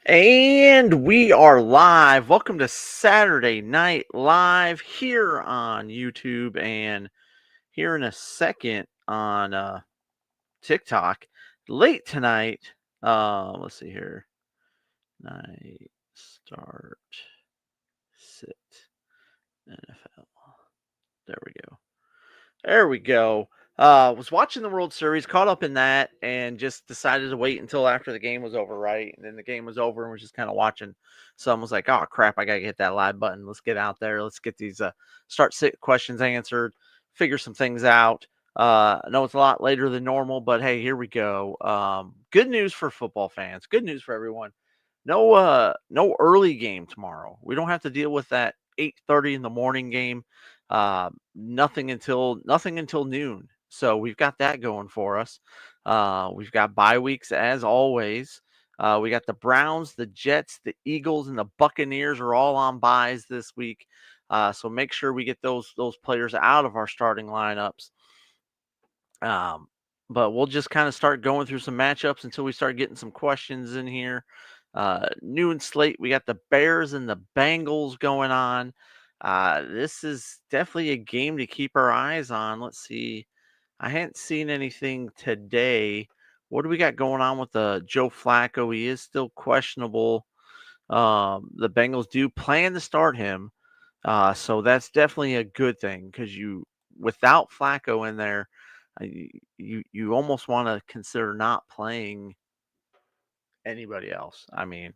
And we are live. Welcome to Saturday Night Live here on YouTube and here in a second on TikTok. Late tonight. Let's see here. Night start sit NFL. There we go. There we go. Was watching the World Series, caught up in that, and just decided to wait until after the game was over, right? And then the game was over, and was just kind of watching. Some was like, "Oh crap, I gotta hit that live button. Let's get out there. Let's get these start sit questions answered, figure some things out." I know it's a lot later than normal, but hey, here we go. Good news for football fans. Good news for everyone. No early game tomorrow. We don't have to deal with that 8:30 in the morning game. Nothing until noon. So we've got that going for us. We've got bye weeks as always. We got the Browns, the Jets, the Eagles, and the Buccaneers are all on byes this week. So make sure we get those players out of our starting lineups. Um, but we'll just kind of start going through some matchups until we start getting some questions in here. Noon slate, we got the Bears and the Bengals going on. This is definitely a game to keep our eyes on. Let's see. I hadn't seen anything today. What do we got going on with Joe Flacco? He is still questionable. The Bengals do plan to start him. So that's definitely a good thing because without Flacco in there, you almost want to consider not playing anybody else. I mean,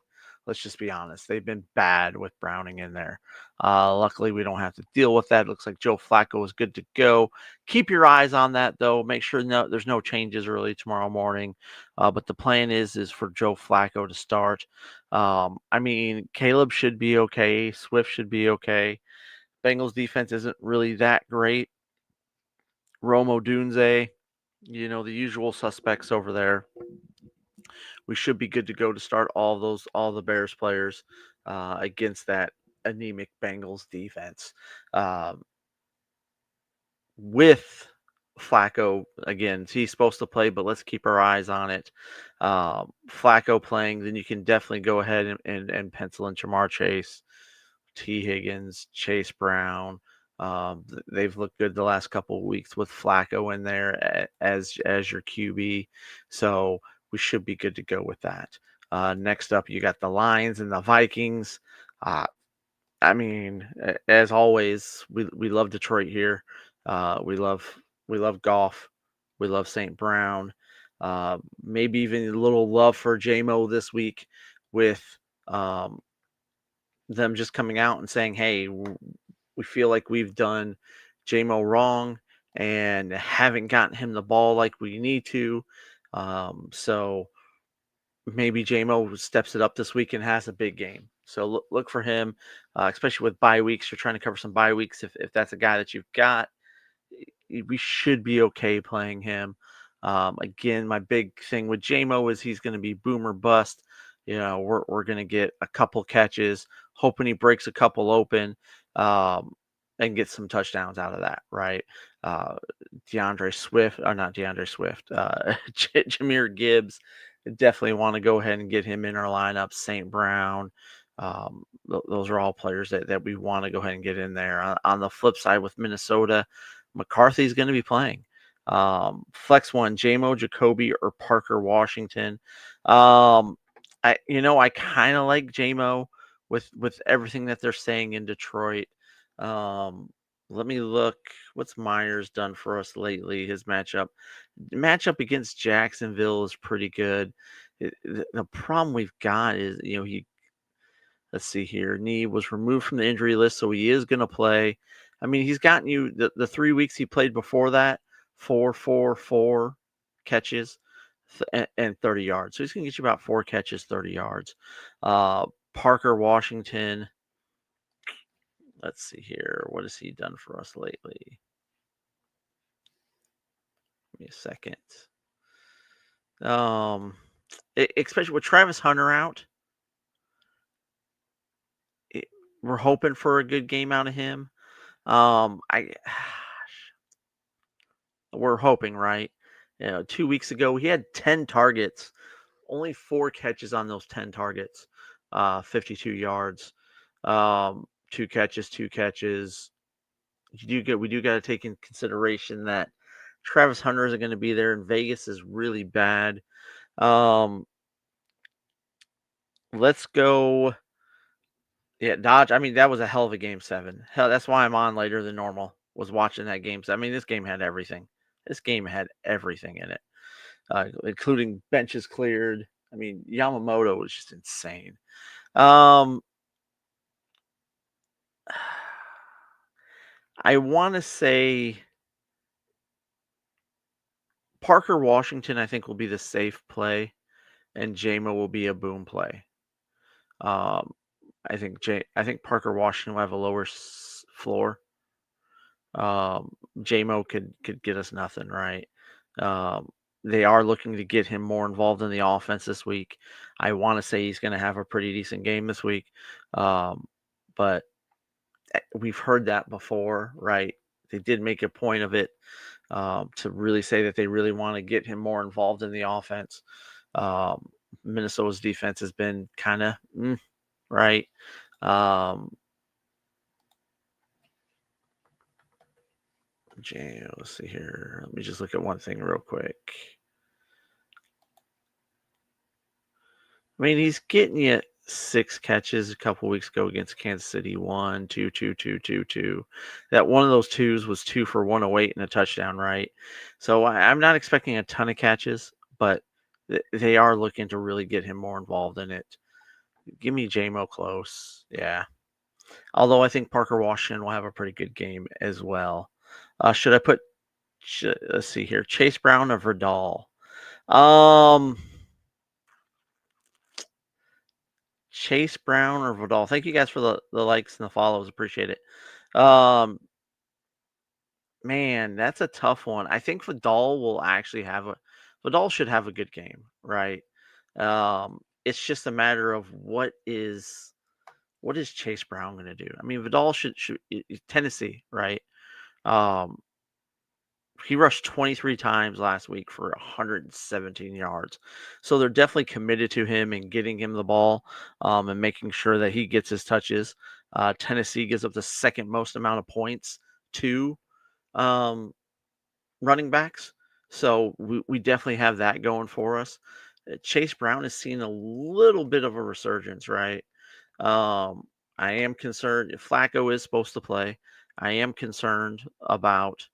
let's just be honest. They've been bad with Browning in there. Luckily, we don't have to deal with that. Looks like Joe Flacco is good to go. Keep your eyes on that, though. Make sure there's no changes early tomorrow morning. But the plan is for Joe Flacco to start. I mean, Caleb should be okay. Swift should be okay. Bengals defense isn't really that great. Romo Dunze, the usual suspects over there. We should be good to go to start all the Bears players against that anemic Bengals defense. With Flacco, again, he's supposed to play, but let's keep our eyes on it. Flacco playing, then you can definitely go ahead and pencil in Ja'Marr Chase, T. Higgins, Chase Brown. They've looked good the last couple of weeks with Flacco in there as your QB, so we should be good to go with that. Next up, you got the Lions and the Vikings. I mean, as always, we love Detroit here. We love Goff. We love St. Brown. Maybe even a little love for JMO this week with um, them just coming out and saying, "Hey, we feel like we've done JMO wrong and haven't gotten him the ball like we need to." So maybe JMO steps it up this week and has a big game. So look for him, especially with bye weeks. You're trying to cover some bye weeks. If that's a guy that you've got, we should be okay playing him. Again, my big thing with JMO is he's going to be boom or bust. We're going to get a couple catches, hoping he breaks a couple open, and get some touchdowns out of that, right? DeAndre Swift, or not DeAndre Swift, Jahmyr Gibbs, definitely want to go ahead and get him in our lineup. St. Brown, those are all players that we want to go ahead and get in there. On the flip side, with Minnesota, McCarthy's going to be playing. Flex one, JMO, Jacoby, or Parker Washington. I kind of like JMO with everything that they're saying in Detroit. Let me look. What's Myers done for us lately? His matchup against Jacksonville is pretty good. The problem we've got is, let's see here. Knee was removed from the injury list, so he is going to play. I mean, he's gotten you the 3 weeks he played before that, 4 catches and 30 yards. So he's going to get you about 4 catches, 30 yards. Parker Washington. Let's see here. What has he done for us lately? Give me a second. Especially with Travis Hunter out, we're hoping for a good game out of him. We're hoping, right? 2 weeks ago he had 10 targets, only 4 catches on those 10 targets, 52 yards. 2 catches, 2 catches. We do got to take in consideration that Travis Hunter isn't going to be there, and Vegas is really bad. Let's go. Yeah, Dodge. I mean, that was a hell of a game 7. Hell, that's why I'm on later than normal. Was watching that game. I mean, this game had everything. This game had everything in it, including benches cleared. I mean, Yamamoto was just insane. I want to say Parker Washington, I think, will be the safe play, and JMO will be a boom play. I think Parker Washington will have a lower floor. JMO could get us nothing, right? They are looking to get him more involved in the offense this week. I want to say he's going to have a pretty decent game this week, but we've heard that before, right? They did make a point of it to really say that they really want to get him more involved in the offense. Minnesota's defense has been kind of right. Let's see here. Let me just look at one thing real quick. I mean, he's getting you 6 catches a couple weeks ago against Kansas City. 1, 2, 2, 2, 2, 2. That one of those twos was 2 for 108 and a touchdown, right? So I'm not expecting a ton of catches, but they are looking to really get him more involved in it. Give me JMO close. Yeah. Although I think Parker Washington will have a pretty good game as well. Should I put, let's see here, Chase Brown or Verdal? Chase Brown or Vidal. Thank you guys for the likes and the follows. Appreciate it. Man, that's a tough one. I think Vidal will actually Vidal should have a good game, right? It's just a matter of what is Chase Brown going to do? I mean, Vidal should Tennessee, right? He rushed 23 times last week for 117 yards. So they're definitely committed to him and getting him the ball and making sure that he gets his touches. Tennessee gives up the second most amount of points to running backs. So we definitely have that going for us. Chase Brown has seen a little bit of a resurgence, right? I am concerned. Flacco is supposed to play. I am concerned about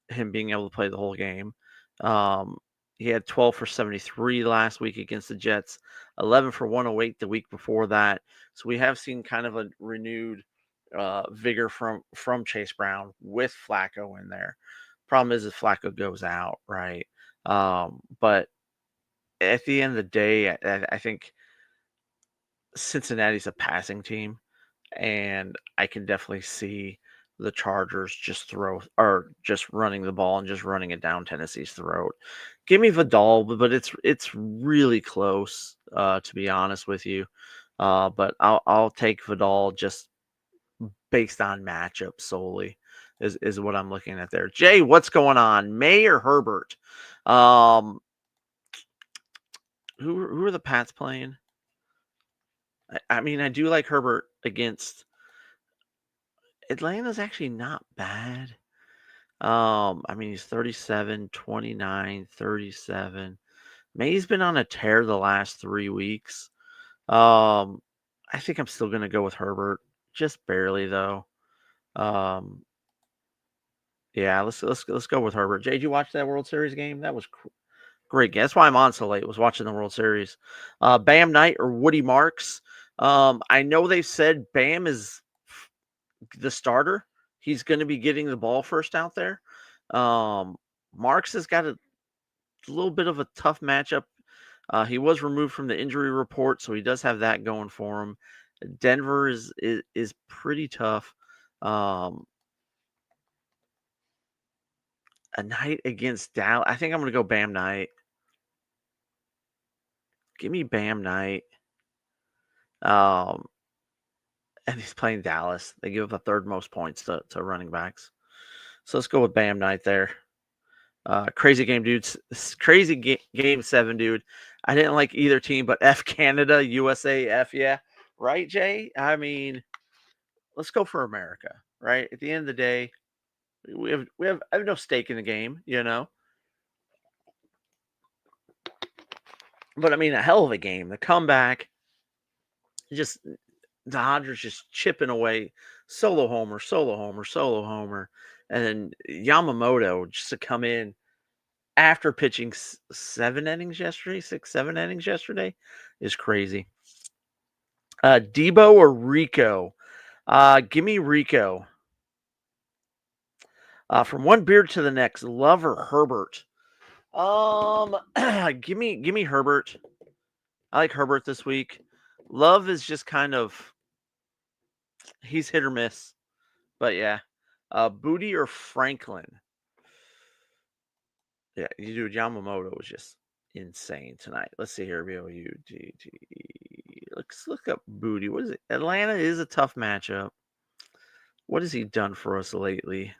him being able to play the whole game. He had 12 for 73 last week against the Jets, 11 for 108 the week before that. So we have seen kind of a renewed vigor from Chase Brown with Flacco in there. Problem is if Flacco goes out, right? But at the end of the day, I think Cincinnati's a passing team, and I can definitely see the Chargers just running the ball and just running it down Tennessee's throat. Give me Vidal, but it's really close, to be honest with you. But I'll take Vidal just based on matchup solely is what I'm looking at there. Jay, what's going on? May or Herbert? Who are the Pats playing? I mean, I do like Herbert against Atlanta's actually not bad. I mean, he's 37, 29, 37. May's been on a tear the last 3 weeks. I think I'm still going to go with Herbert, just barely though. Yeah, let's go with Herbert. Jay, did you watch that World Series game? That was great game. That's why I'm on so late. Was watching the World Series. Bam Knight or Woody Marks. I know they've said Bam is the starter. He's going to be getting the ball first out there. Marks has got a little bit of a tough matchup. He was removed from the injury report, so he does have that going for him. Denver is pretty tough. A night against Dallas. I think I'm going to go Bam Knight. Give me Bam Knight. And he's playing Dallas. They give up the third most points to running backs. So let's go with Bam Knight there. Crazy game, dudes. Game 7, dude. I didn't like either team, but F Canada, USA, F yeah. Right, Jay? I mean, let's go for America, right? At the end of the day, I have no stake in the game, you know. But I mean, a hell of a game. The comeback, just the Dodgers just chipping away, solo homer, solo homer, solo homer, and then Yamamoto just to come in after pitching 7 innings yesterday, 6, 7 innings yesterday, is crazy. Debo or Rico? Give me Rico. From one beard to the next, Love or Herbert? Give me Herbert. I like Herbert this week. Love is just kind of he's hit or miss, but yeah. Booty or Franklin? Yeah, you do. Yamamoto was just insane tonight. Let's see here. B-O-U-D-T. Let's look up Booty. What is it? Atlanta is a tough matchup. What has he done for us lately?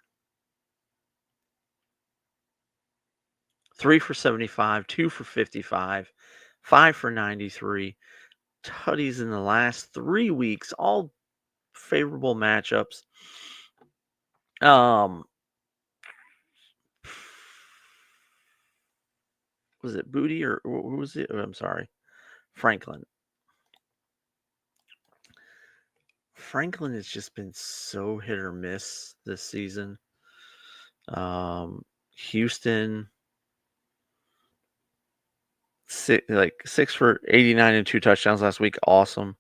3 for 75, 2 for 55, 5 for 93. Tutties in the last 3 weeks, all favorable matchups. Was it Booty or who was it? Oh, I'm sorry. Franklin. Franklin has just been so hit or miss this season. Houston, 6 for 89 and 2 touchdowns last week. Awesome.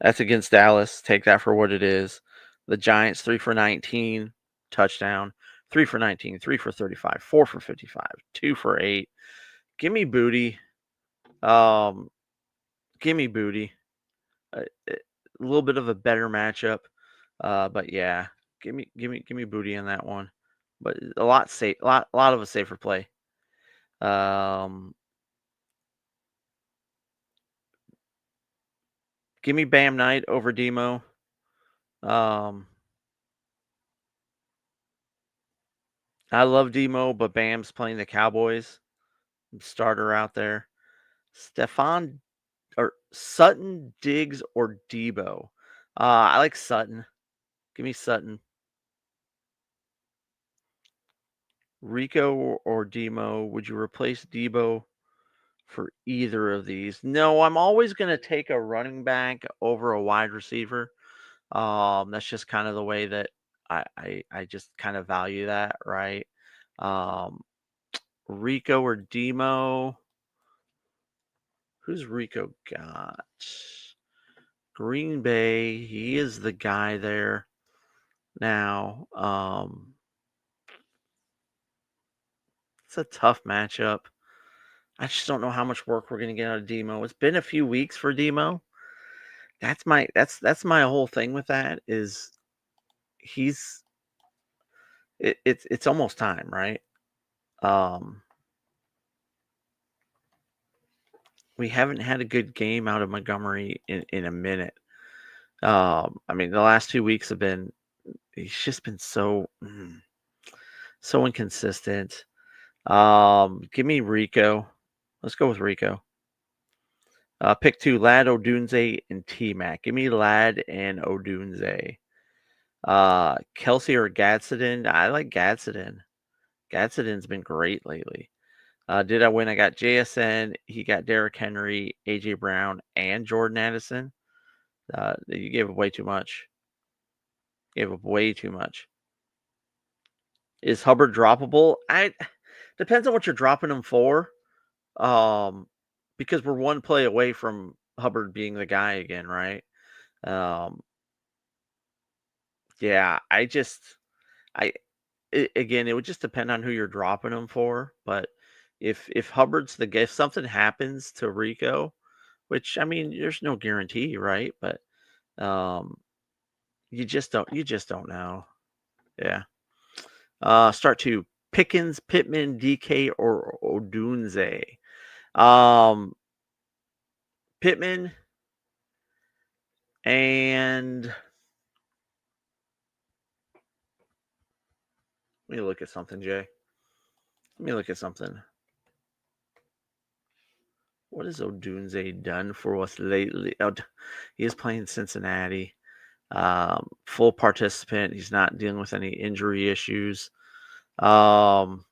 That's against Dallas. Take that for what it is. The Giants, 3 for 19, touchdown. 3 for 19, 3 for 35, 4 for 55, 2 for 8. Give me Booty. Give me Booty. A little bit of a better matchup. But yeah, give me Booty in that one. But a lot of a safer play. Give me Bam Knight over Demo. I love Demo, but Bam's playing the Cowboys. Starter out there. Stefan or Sutton, Diggs, or Debo. I like Sutton. Give me Sutton. Rico or Demo. Would you replace Debo for either of these? No, I'm always going to take a running back over a wide receiver. That's just kind of the way that I just kind of value that, right? Rico or Demo. Who's Rico got? Green Bay. He is the guy there now. It's a tough matchup. I just don't know how much work we're gonna get out of Demo. It's been a few weeks for Demo. That's my whole thing with that is he's it's almost time, right? We haven't had a good game out of Montgomery in a minute. I mean, the last 2 weeks have been he's just been so inconsistent. Give me Rico. Let's go with Rico. Pick 2, Lad, Odunze, and T-Mac. Give me Lad and Odunze. Kelsey or Gadsden? I like Gadsden. Gadsden's been great lately. Did I win? I got JSN. He got Derrick Henry, AJ Brown, and Jordan Addison. You gave up way too much. Gave up way too much. Is Hubbard droppable? I depends on what you're dropping him for. Because we're one play away from Hubbard being the guy again, right? Um, yeah, I again, it would just depend on who you're dropping him for. But if Hubbard's the guy, if something happens to Rico, which I mean, there's no guarantee, right? But um, you just don't know. Yeah. Start 2. Pickens, Pittman, DK, or Odunze. Um, Pittman and let me look at something, Jay. Let me look at something. What has Odunze done for us lately? Oh, he is playing Cincinnati. Full participant. He's not dealing with any injury issues. Um,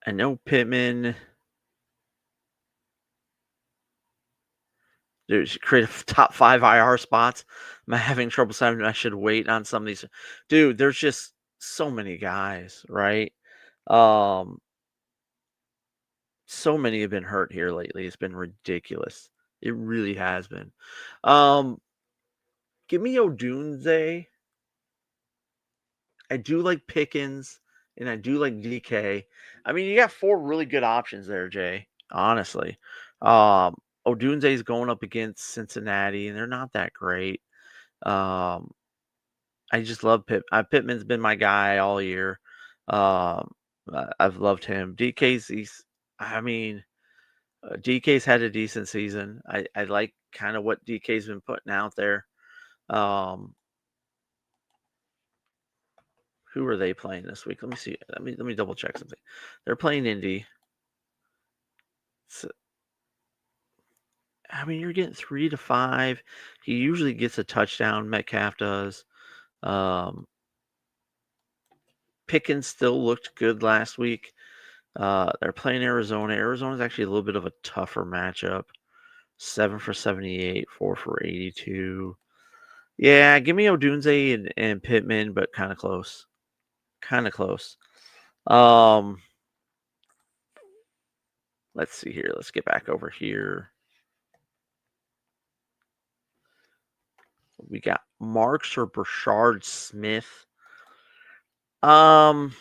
I know Pittman. There's create top 5 IR spots. I'm having trouble deciding I should wait on some of these. Dude, there's just so many guys, right? Um, so many have been hurt here lately. It's been ridiculous. It really has been. Um, Give me Odunze. I do like Pickens and I do like DK. I mean, you got 4 really good options there, Jay. Honestly. Um, Odunze is going up against Cincinnati, and they're not that great. Um, I just love Pittman's been my guy all year. Um, I've loved him. I mean, DK's had a decent season. I like kind of what DK's been putting out there. Um, who are they playing this week? Let me see. Let me double check something. They're playing Indy. So, I mean, you're getting 3 to 5. He usually gets a touchdown. Metcalf does. Um, Pickens still looked good last week. They're playing Arizona. Arizona's actually a little bit of a tougher matchup. 7 for 78, 4 for 82. Yeah, give me Odunze and Pittman, but kind of close. Kind of close. Um, let's see here. Let's get back over here. We got Marks or Brashard Smith. I'm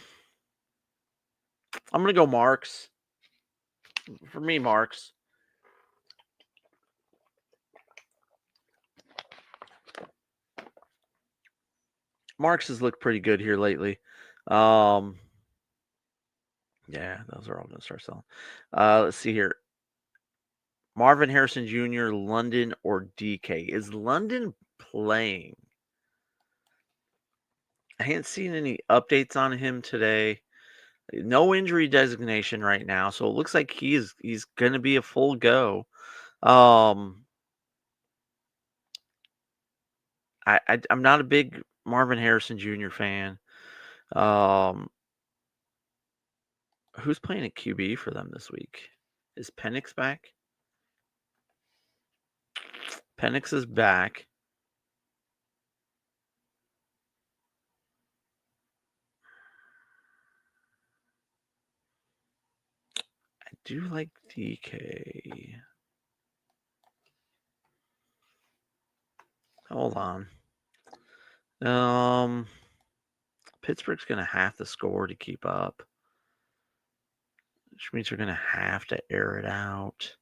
gonna go Marks. For me, Marks. Marks has looked pretty good here lately. Yeah, those are all gonna start selling. Let's see here. Marvin Harrison Jr., London, or DK. Is London playing? I hadn't seen any updates on him today. No injury designation right now, so it looks like he's going to be a full go. Um, I'm not a big Marvin Harrison Jr. fan. Um, who's playing at QB for them this week? Is Penix back? Penix is back. I do like DK. Hold on. Pittsburgh's going to have to score to keep up, which means they're going to have to air it out.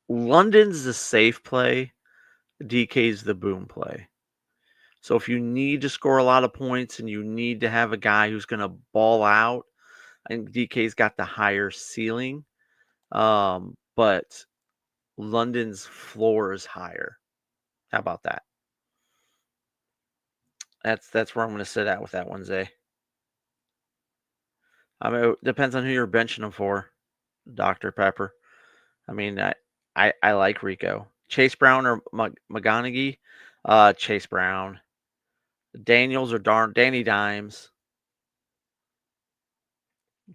London's the safe play. DK's the boom play. So if you need to score a lot of points and you need to have a guy who's going to ball out, I think DK's got the higher ceiling. But London's floor is higher. How about that? That's where I'm going to sit at with that one, Zay. I mean, it depends on who you're benching him for, Dr. Pepper. I mean, I like Rico. Chase Brown or McGonaghy? Chase Brown. Daniels or Danny Dimes.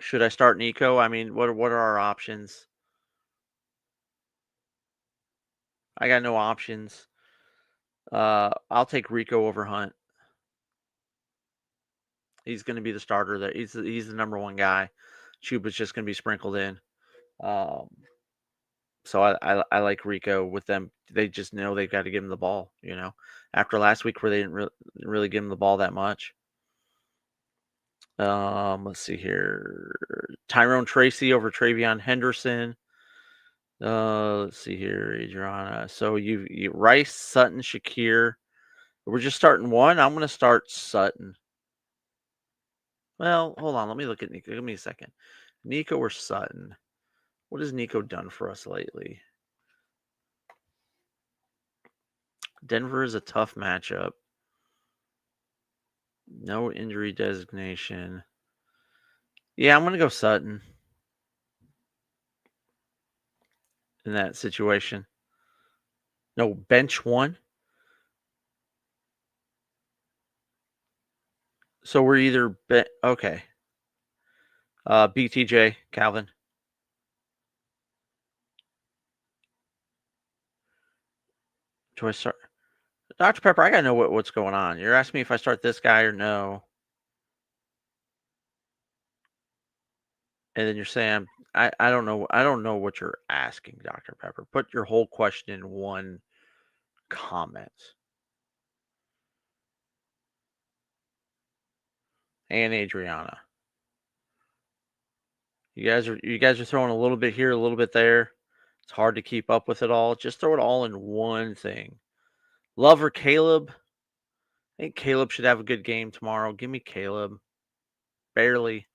Should I start Nico? I mean, what are our options? I got no options. I'll take Rico over Hunt. He's going to be the starter there. He's the number one guy. Chuba's just going to be sprinkled in. Um, so I like Rico with them. They just know they've got to give him the ball. After last week where they didn't really give him the ball that much. Let's see here. Tyrone Tracy over Travion Henderson. Let's see here, Adriana. So you Rice, Sutton, Shakir. We're just starting one. I'm going to start Sutton. Well, hold on. Let me look at Nico. Give me a second. Nico or Sutton? What has Nico done for us lately? Denver is a tough matchup. No injury designation. Yeah, I'm going to go Sutton in that situation. No, bench one. So we're either okay. BTJ, Calvin. Do I start? Dr. Pepper, I got to know what's going on. You're asking me if I start this guy or no. And then you're saying, I don't know. I don't know what you're asking, Dr. Pepper. Put your whole question in one comment. And Adriana. You guys are throwing a little bit here, a little bit there. It's hard to keep up with it all. Just throw it all in one thing. Love or Caleb? I think Caleb should have a good game tomorrow. Give me Caleb. Barely.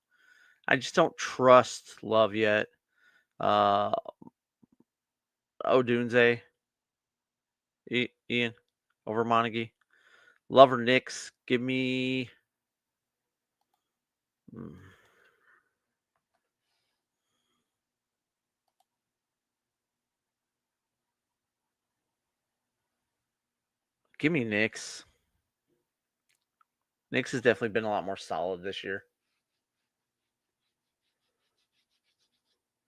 I just don't trust Love yet. Uh Odunze. Ian over Montague. Love or Knicks? Give me. mm, Give me Knicks. Knicks has definitely been a lot more solid this year.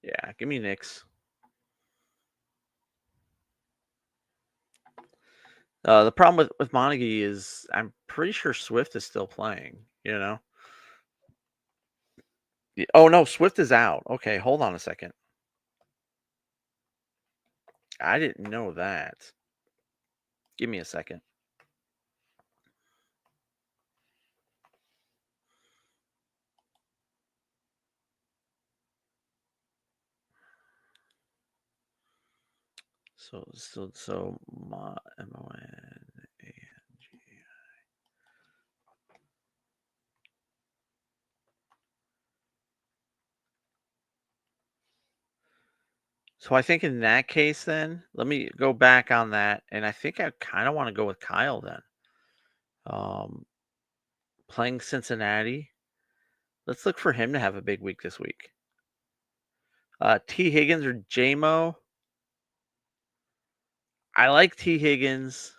Yeah, give me Knicks. The problem with Montague is I'm pretty sure Swift is still playing. You know. Oh no, Swift is out. Okay, hold on a second. I didn't know that. Give me a second. So MONANG. So I think in that case, then let me go back on that, and I think I kind of want to go with Kyle then. Playing Cincinnati. Let's look for him to have a big week this week. T. Higgins or JMO. I like T. Higgins.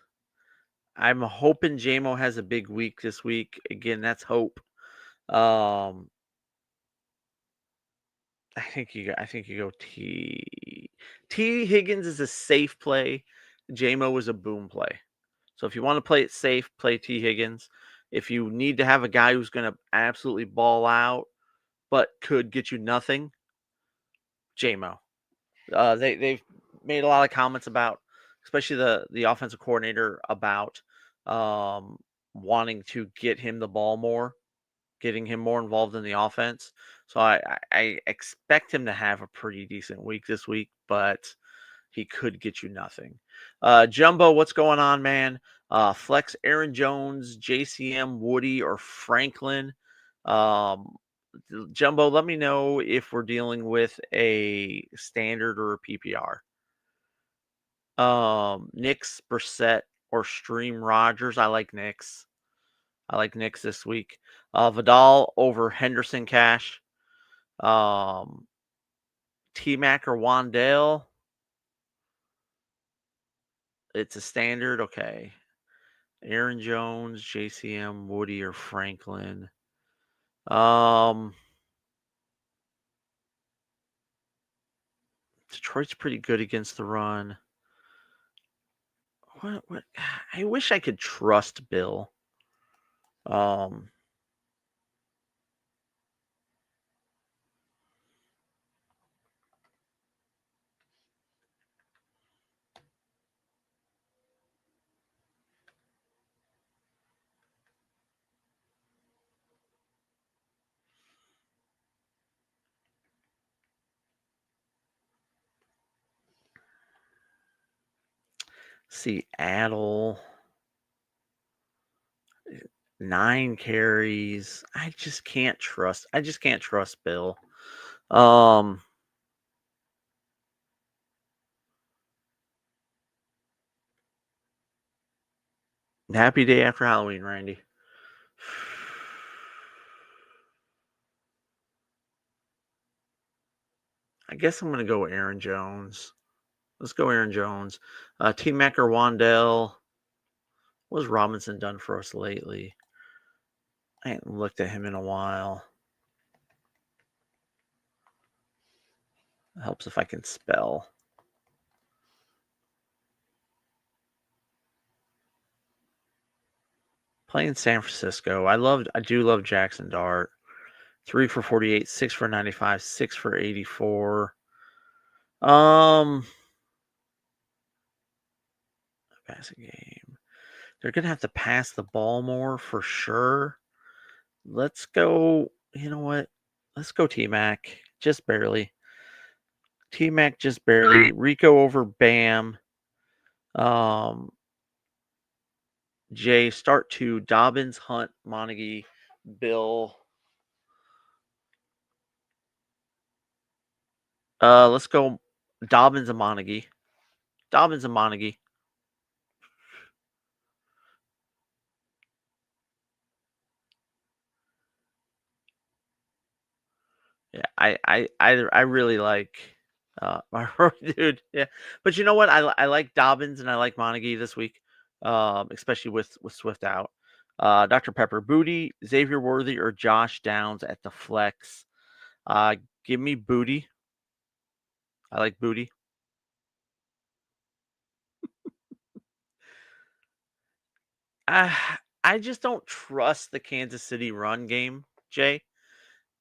I'm hoping JMO has a big week this week. Again, that's hope. I think you go T. Higgins is a safe play. JMO is a boom play. So if you want to play it safe, play T. Higgins. If you need to have a guy who's going to absolutely ball out, but could get you nothing, JMO. They've made a lot of comments about, especially the offensive coordinator, about wanting to get him the ball more, getting him more involved in the offense. So I expect him to have a pretty decent week this week, but he could get you nothing. Jumbo, what's going on, man? Flex Aaron Jones, JCM, Woody, or Franklin. Um, Jumbo, let me know if we're dealing with a standard or a PPR. Knicks, Brissett, or Stream Rogers. I like Knicks. I like Knicks this week. Vidal over Henderson Cash. Um, T Mac or Wandale. It's a standard. Okay. Aaron Jones, JCM, Woody, or Franklin. Um, Detroit's pretty good against the run. What? I wish I could trust Bill. Um, Seattle, 9 carries. I just can't trust. I just can't trust Bill. Um, Happy day after Halloween, Randy. I guess I'm going to go Aaron Jones. Let's go Aaron Jones. T-Mac or Wandell. What has Robinson done for us lately? I haven't looked at him in a while. It helps if I can spell. Playing San Francisco. I do love Jackson Dart. 3 for 48, 6 for 95, 6 for 84. Passing game. They're gonna have to pass the ball more for sure. Let's go. You know what? Let's go T-Mac. Just barely. T-Mac just barely. Rico over Bam. Jay, start 2. Dobbins, Hunt, Montague, Bill. Let's go Dobbins and Montague. Dobbins and Montague. Yeah, I really like my dude. Yeah, but you know what? I like Dobbins and I like Montague this week, especially with Swift out. Dr. Pepper, Booty, Xavier Worthy, or Josh Downs at the flex. Give me Booty. I like Booty. I just don't trust the Kansas City run game, Jay,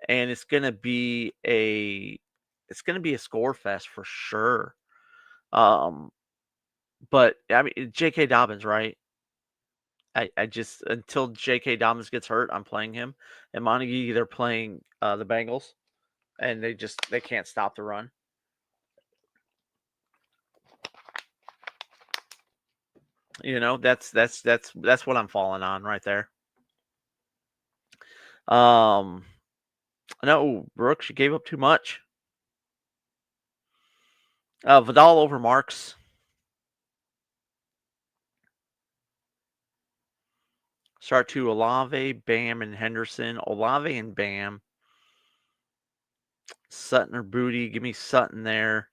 and it's gonna be a score fest for sure. But I mean, J.K. Dobbins, right? I just until J.K. Dobbins gets hurt, I'm playing him. And Montague, they're playing the Bengals, and they can't stop the run. You know, that's what I'm falling on right there. No, Brooks, you gave up too much. Vidal over Marks. Start 2, Olave, Bam, and Henderson. Olave and Bam. Sutton or Booty. Give me Sutton there.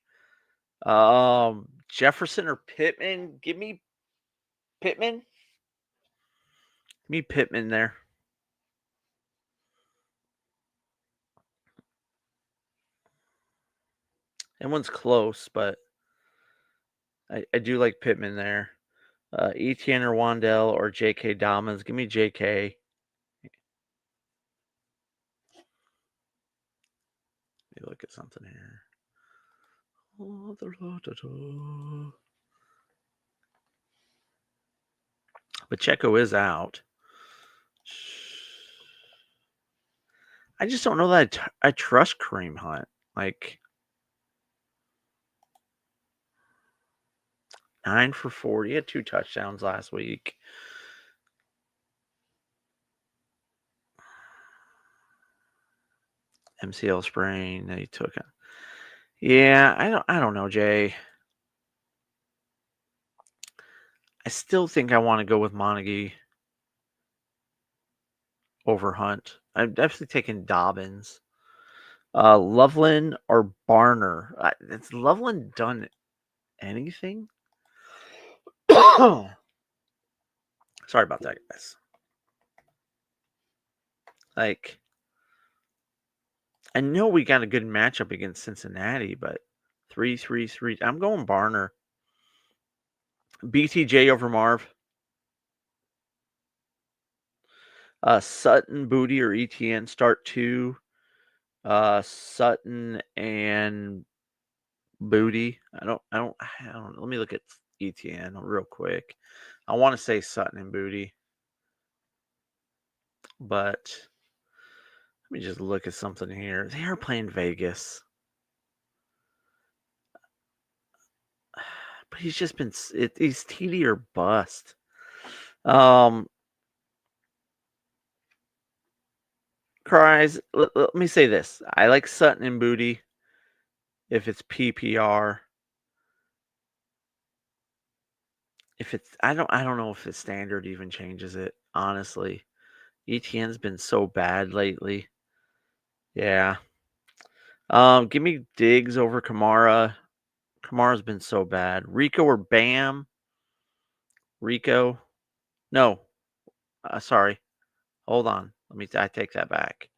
Jefferson or Pittman. Give me Pittman. Give me Pittman there. That one's close, but I do like Pittman there. Etienne or Wandell or J.K. Dobbins. Give me J.K. Let me look at something here. Pacheco is out. I just don't know that I trust Kareem Hunt. Like 9 for 40. He had 2 touchdowns last week. MCL sprain that he took it. Yeah, I don't know, Jay. I still think I want to go with Montague over Hunt. I'm definitely taking Dobbins. Loveland or Barner. Has Loveland done anything? Sorry about that, guys. Like, I know we got a good matchup against Cincinnati, but 3-3-3. I'm going Barner. BTJ over Marv. Sutton, Booty, or ETN start 2. Sutton and Booty. I don't. Let me look at ETN real quick. I want to say Sutton and Booty, but let me just look at something here. They are playing Vegas, but he's just been. He's TD or bust. Cries. Let me say this. I like Sutton and Booty if it's PPR. If it's I don't know if the standard even changes it, honestly. ETN's been so bad lately. Yeah. Give me Diggs over Kamara. Kamara's been so bad. Rico or Bam? Rico? No. Sorry. Hold on. I take that back.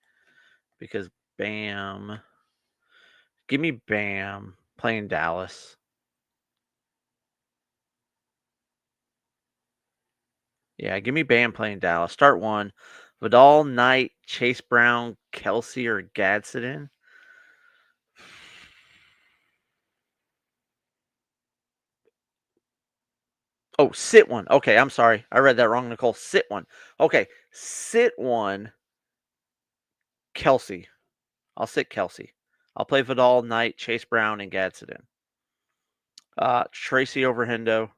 Because Bam. Give me Bam playing Dallas. Yeah, give me Bam playing Dallas. Start one. Vidal, Knight, Chase Brown, Kelsey, or Gadsden. Oh, sit one. Okay, I'm sorry. I read that wrong, Nicole. Sit one. Okay, sit one. Kelsey. I'll sit Kelsey. I'll play Vidal, Knight, Chase Brown, and Gadsden. Tracy over Hendo.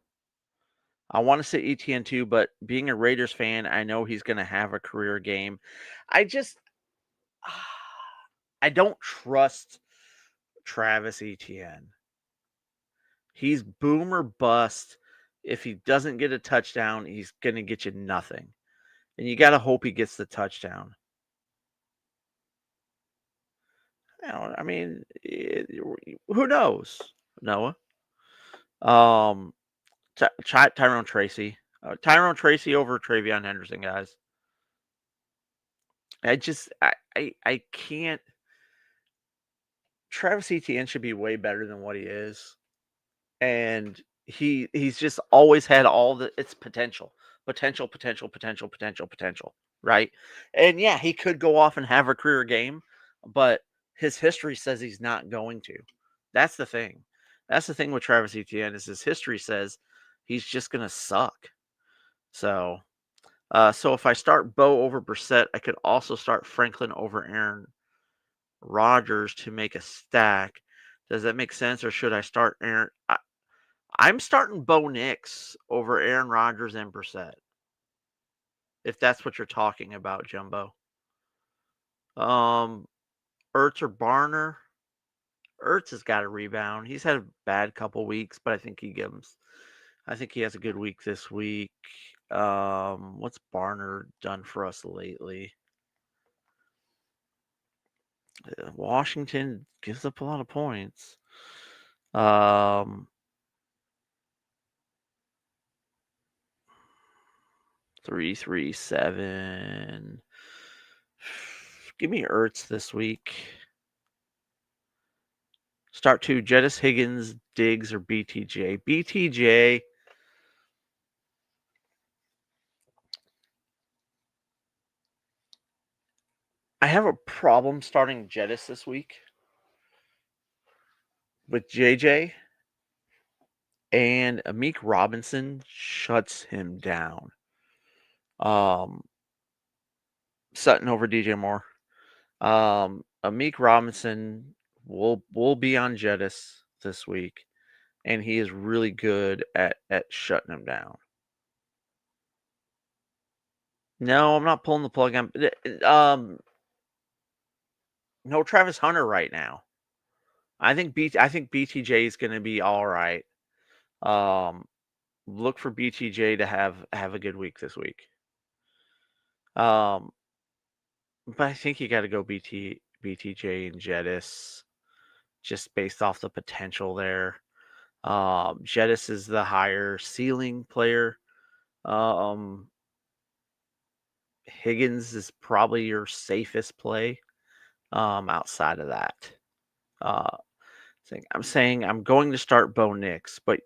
I want to sit ETN too, but being a Raiders fan, I know he's going to have a career game. I just, I don't trust Travis Etienne. He's boom or bust. If he doesn't get a touchdown, he's going to get you nothing. And you got to hope he gets the touchdown. I mean, who knows, Noah? Tyrone Tracy. Tyrone Tracy over Travion Henderson, guys. I can't. Travis Etienne should be way better than what he is, and he's just always had all the its potential, right? And yeah, he could go off and have a career game, but his history says he's not going to. That's the thing. That's the thing with Travis Etienne is his history says he's just gonna suck. So if I start Bo over Brissett, I could also start Franklin over Aaron Rodgers to make a stack. Does that make sense, or should I start Aaron? I'm starting Bo Nix over Aaron Rodgers and Brissett, if that's what you're talking about, Jumbo. Um, Ertz or Barner? Ertz has got a rebound. He's had a bad couple weeks, but I think he gives. I think he has a good week this week. What's Barner done for us lately? Washington gives up a lot of points. 337. Give me Ertz this week. Start two, Jettis, Higgins, Diggs, or BTJ. BTJ. I have a problem starting Jettis this week with JJ, and Amik Robinson shuts him down. Sutton over DJ Moore. Amik Robinson will be on Jettis this week, and he is really good at shutting him down. No, I'm not pulling the plug on. No Travis Hunter right now. I think BTJ is going to be all right. Look for BTJ to have a good week this week. But I think you got to go BTJ and Jettis just based off the potential there. Jettis is the higher ceiling player. Higgins is probably your safest play outside of that. I'm saying I'm going to start Bo Nix, but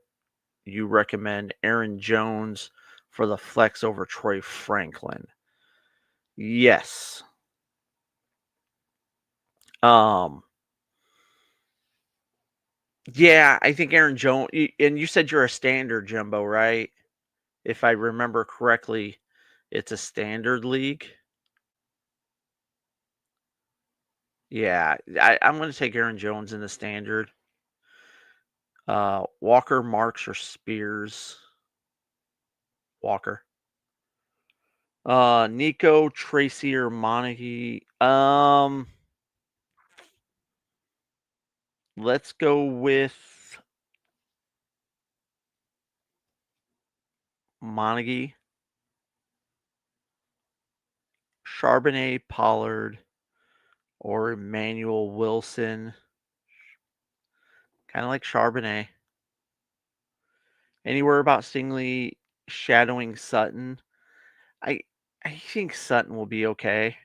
you recommend Aaron Jones for the flex over Troy Franklin. Yes. Yeah, I think Aaron Jones, and you said you're a standard, Jumbo, right? If I remember correctly, it's a standard league. Yeah, I'm going to take Aaron Jones in the standard. Walker, Marks, or Spears. Walker. Nico, Tracy, or Montague. Let's go with Montague, Charbonnet, Pollard, or Emmanuel Wilson. Kind of like Charbonnet. Anywhere about Stingley shadowing Sutton? I I think Sutton will be okay.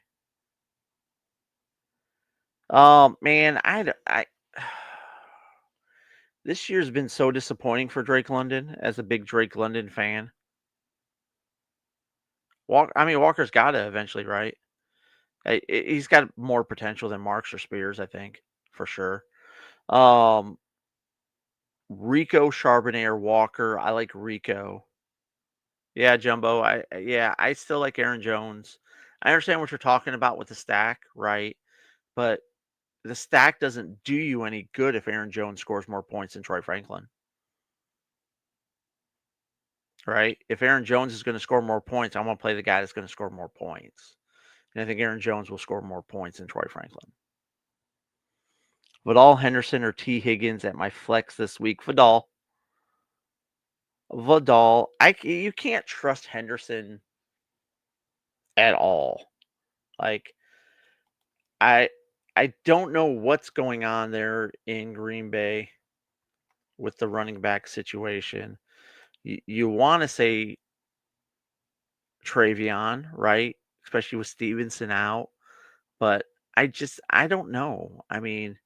Man, I this year's been so disappointing for Drake London as a big Drake London fan. Walker's got to eventually, right? He's got more potential than Marks or Spears, I think, for sure. Rico, Charbonnet, or Walker. I like Rico. Yeah, Jumbo. I still like Aaron Jones. I understand what you're talking about with the stack, right? But the stack doesn't do you any good if Aaron Jones scores more points than Troy Franklin, right? If Aaron Jones is going to score more points, I want to play the guy that's going to score more points. And I think Aaron Jones will score more points than Troy Franklin. Vidal, Henderson, or T. Higgins at my flex this week. Vidal. You can't trust Henderson at all. Like I I don't know what's going on there in Green Bay with the running back situation. You want to say Travion, right? Especially with Stevenson out, but I don't know. I mean,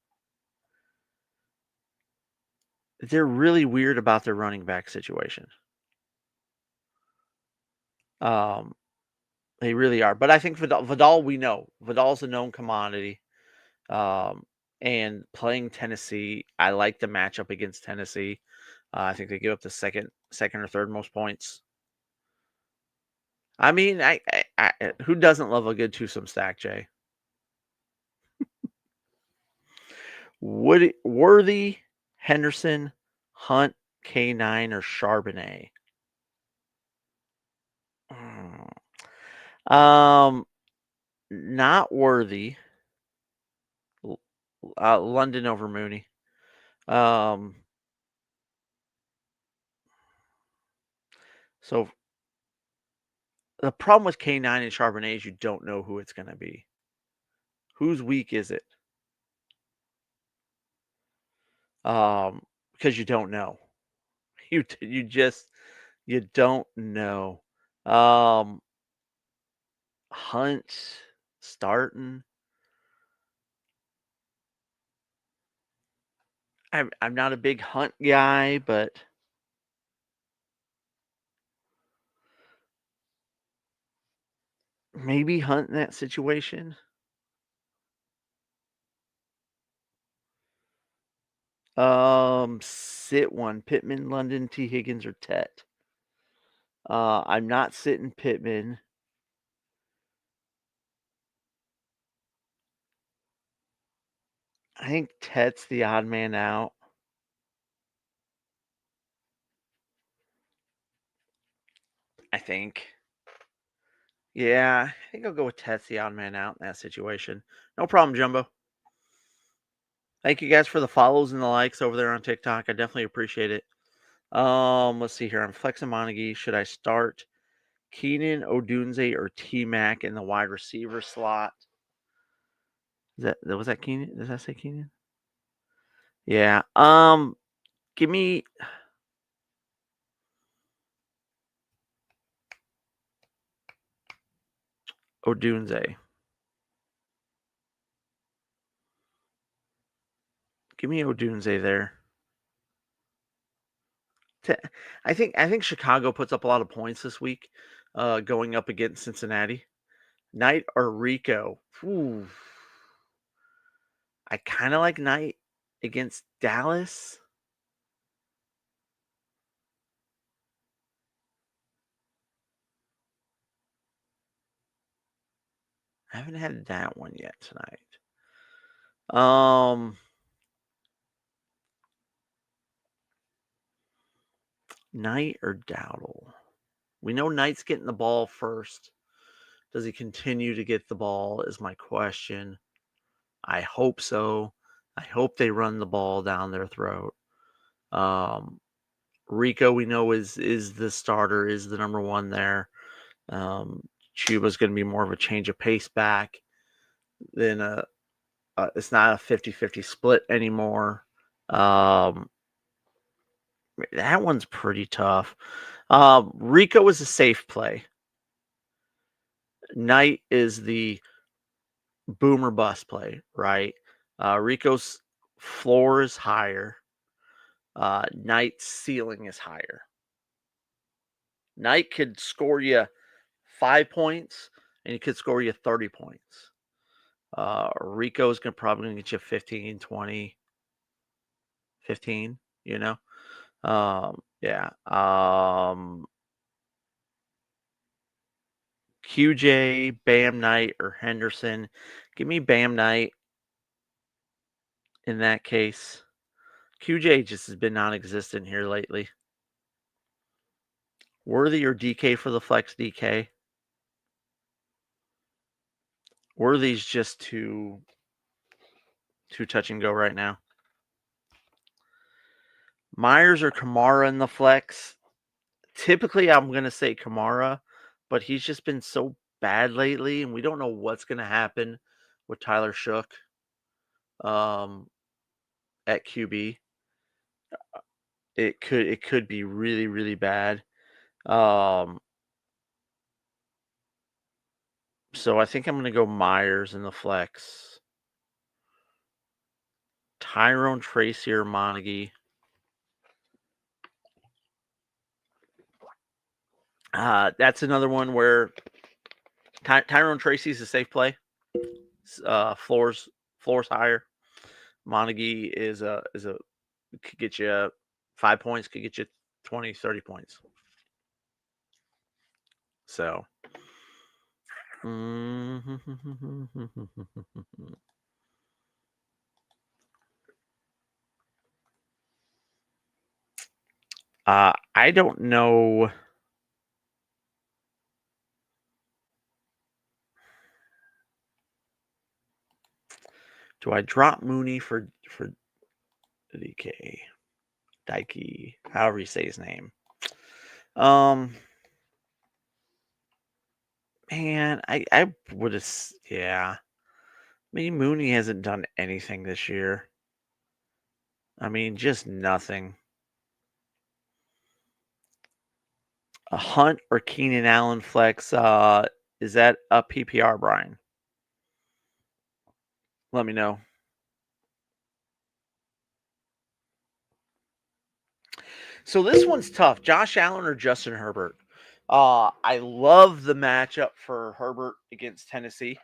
they're really weird about their running back situation. Um, they really are. But I think Vidal, we know Vidal's a known commodity. Um, and playing Tennessee, I like the matchup against Tennessee. I think they give up the second or third most points. I mean, who doesn't love a good twosome stack, Jay? Worthy, Henderson, Hunt, K9, or Charbonnet? Um, not Worthy. London over Mooney. Um, so the problem with K9 and Charbonnet is you don't know who it's going to be. Whose week is it? Because you don't know. You don't know. Hunt starting. I'm not a big Hunt guy, but maybe Hunt in that situation. Sit one. Pittman, London, T. Higgins, or Tet. I'm not sitting Pittman. I think Tet's the odd man out. I think. Yeah, I think I'll go with Tet's the odd man out in that situation. No problem, Jumbo. Thank you guys for the follows and the likes over there on TikTok. I definitely appreciate it. Let's see here. I'm flexing Montague. Should I start Keenan, Odunze, or T Mac in the wide receiver slot? Was that Keenan? Does that say Keenan? Yeah. Give me Odunze. Give me Odunze there. I think Chicago puts up a lot of points this week, going up against Cincinnati. Knight or Rico? Ooh. I kind of like Knight against Dallas. I haven't had that one yet tonight. Knight or Dowdle? We know Knight's getting the ball first. Does he continue to get the ball? Is my question. I hope so. I hope they run the ball down their throat. Rico, we know is the starter, is the number one there. Chuba's going to be more of a change of pace back than it's not a 50-50 split anymore. That one's pretty tough. Rico is a safe play. Knight is the boomer bust play, right? Rico's floor is higher. Knight's ceiling is higher. Knight could score you 5 points, and he could score you 30 points. Rico's probably going to get you 15, 20, 15, you know? Yeah. QJ, Bam Knight, or Henderson. Give me Bam Knight in that case. QJ just has been non-existent here lately. Worthy or DK for the flex DK? Worthy's just too touch and go right now. Myers or Kamara in the flex? Typically, I'm going to say Kamara, but he's just been so bad lately, and we don't know what's going to happen with Tyler Shook at QB. It could be really, really bad. So I think I'm going to go Myers in the flex. Tyrone Tracy or Montague. That's another one where Tyrone Tracy's a safe play. Floors higher. Montague is a could get you 5 points, could get you 20, 30 points. So I don't know. Do I drop Mooney for DK? Dikey, however you say his name. Man, I would have, yeah. I mean, Mooney hasn't done anything this year. I mean, just nothing. A Hunt or Keenan Allen flex, is that a PPR, Brian? Let me know. So this one's tough. Josh Allen or Justin Herbert? I love the matchup for Herbert against Tennessee.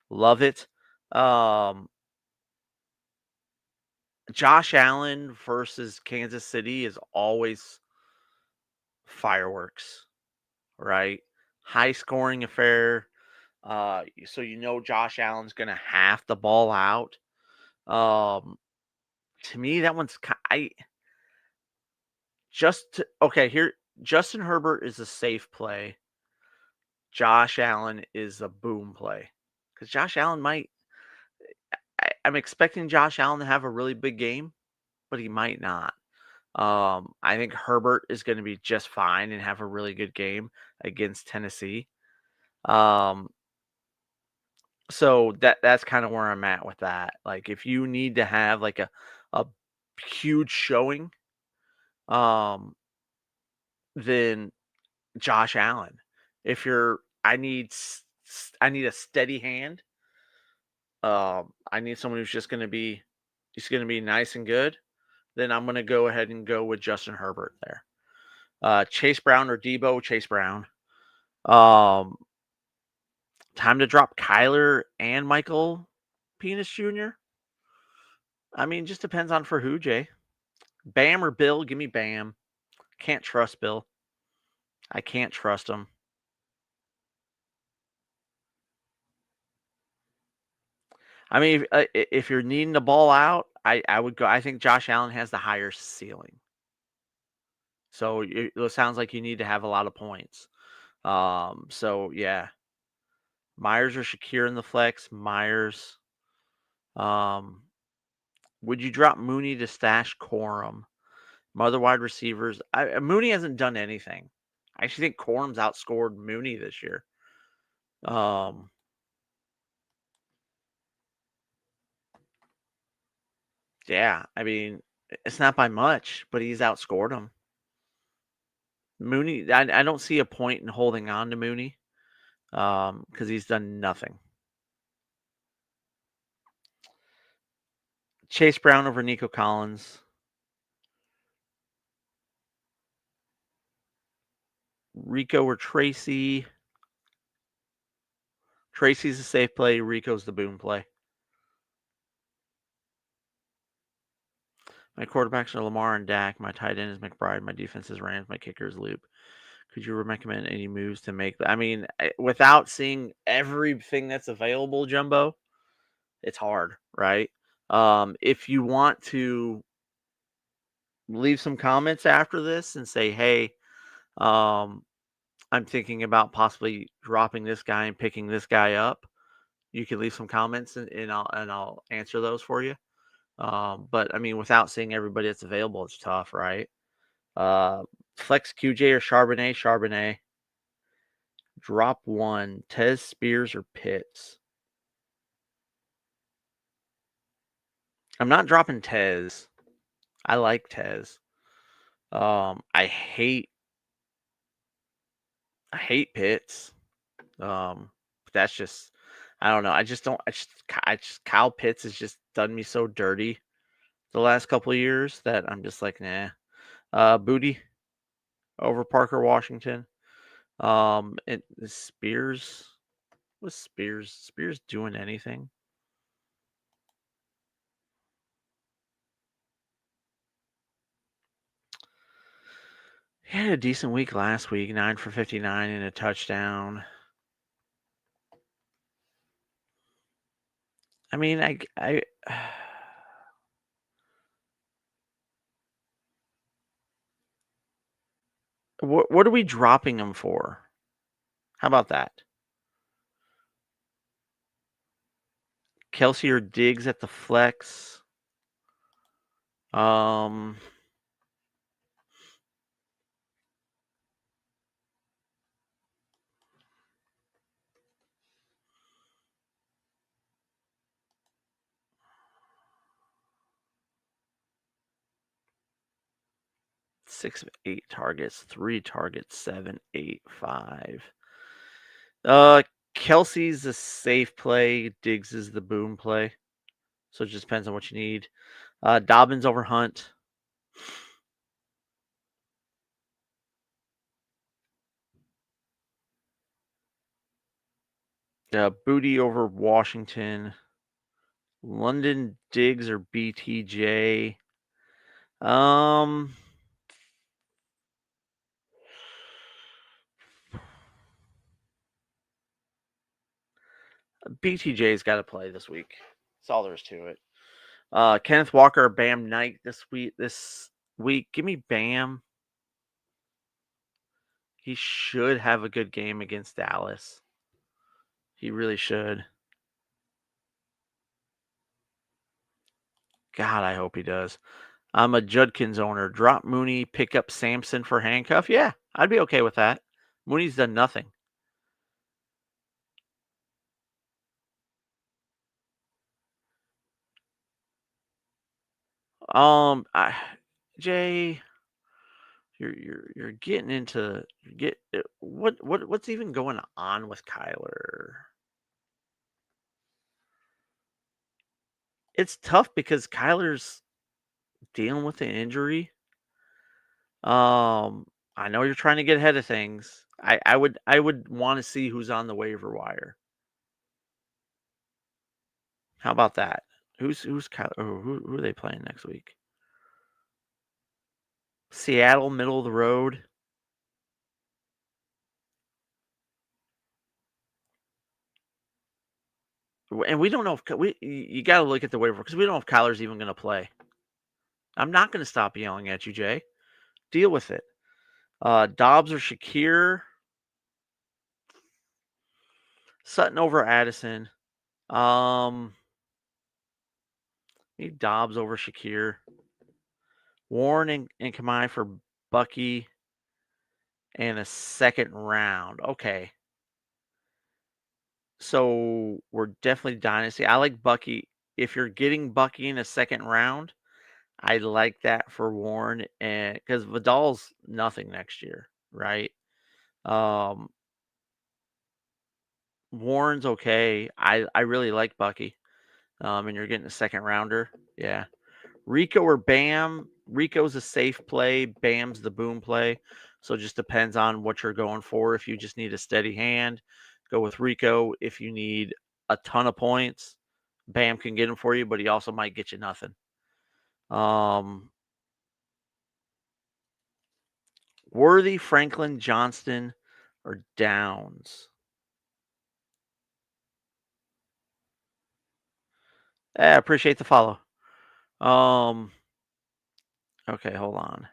Love it. Josh Allen versus Kansas City is always fireworks, right? High scoring affair. So Josh Allen's gonna have to ball out. To me, that one's okay. Here, Justin Herbert is a safe play. Josh Allen is a boom play because Josh Allen might. I'm expecting Josh Allen to have a really big game, but he might not. I think Herbert is going to be just fine and have a really good game against Tennessee. So that's kind of where I'm at with that. Like, if you need to have like a huge showing, then Josh Allen. If I need a steady hand. I need someone who's just going to be nice and good. Then I'm going to go ahead and go with Justin Herbert there. Chase Brown or Debo? Chase Brown. Time to drop Kyler and Michael Penix Jr. I mean, just depends on for who, Jay. Bam or Bill? Give me Bam. Can't trust Bill. I can't trust him. I mean, if you're needing the ball out, I would go. I think Josh Allen has the higher ceiling. So it sounds like you need to have a lot of points. So yeah, Myers or Shakir in the flex. Myers. Would you drop Mooney to stash Corum? My other wide receivers, Mooney hasn't done anything. I actually think Corum's outscored Mooney this year. Yeah, I mean, it's not by much, but he's outscored him. Mooney, I don't see a point in holding on to Mooney because he's done nothing. Chase Brown over Nico Collins. Rico or Tracy. Tracy's a safe play. Rico's the boom play. My quarterbacks are Lamar and Dak. My tight end is McBride. My defense is Rams. My kicker is Loop. Could you recommend any moves to make? I mean, without seeing everything that's available, Jumbo, it's hard, right? If you want to leave some comments after this and say, hey, I'm thinking about possibly dropping this guy and picking this guy up, you can leave some comments and I'll answer those for you. But I mean, without seeing everybody that's available, it's tough, right? Flex QJ or Charbonnet. Charbonnet. Drop one. Tez, Spears, or Pitts. I'm not dropping Tez. I like Tez. I hate Pitts. That's just I don't know. I just don't. I just Kyle Pitts has just done me so dirty the last couple of years that I'm just like, nah. Booty over Parker Washington. And Spears. Was Spears doing anything? He had a decent week last week, 9 for 59 and a touchdown. I mean, I what are we dropping him for? How about that? Kelsey or Diggs at the flex. 6 of 8 targets, 3 targets, 7, 8, 5. Kelsey's a safe play. Diggs is the boom play. So it just depends on what you need. Dobbins over Hunt. Booty over Washington. London Diggs or BTJ. BTJ's got to play this week. That's all there is to it. Kenneth Walker, Bam Knight this week. Give me Bam. He should have a good game against Dallas. He really should. God, I hope he does. I'm a Judkins owner. Drop Mooney, pick up Sampson for handcuff. Yeah, I'd be okay with that. Mooney's done nothing. Jay, you're getting into what's even going on with Kyler? It's tough because Kyler's dealing with an injury. I know you're trying to get ahead of things. I would want to see who's on the waiver wire. How about that? Who's Kyler? Who are they playing next week? Seattle, middle of the road. And we don't know if you got to look at the waiver because we don't know if Kyler's even going to play. I'm not going to stop yelling at you, Jay. Deal with it. Dobbs or Shakir. Sutton over Addison. Maybe Dobbs over Shakir. Warren and Kamai for Bucky and a second round. Okay. So we're definitely dynasty. I like Bucky. If you're getting Bucky in a second round, I like that for Warren, and because Vidal's nothing next year, right? Um, Warren's okay. I really like Bucky. And you're getting a second rounder. Yeah. Rico or Bam. Rico's a safe play. Bam's the boom play. So it just depends on what you're going for. If you just need a steady hand, go with Rico. If you need a ton of points, Bam can get them for you, but he also might get you nothing. Worthy, Franklin, Johnston, or Downs. I appreciate the follow. Okay, hold on.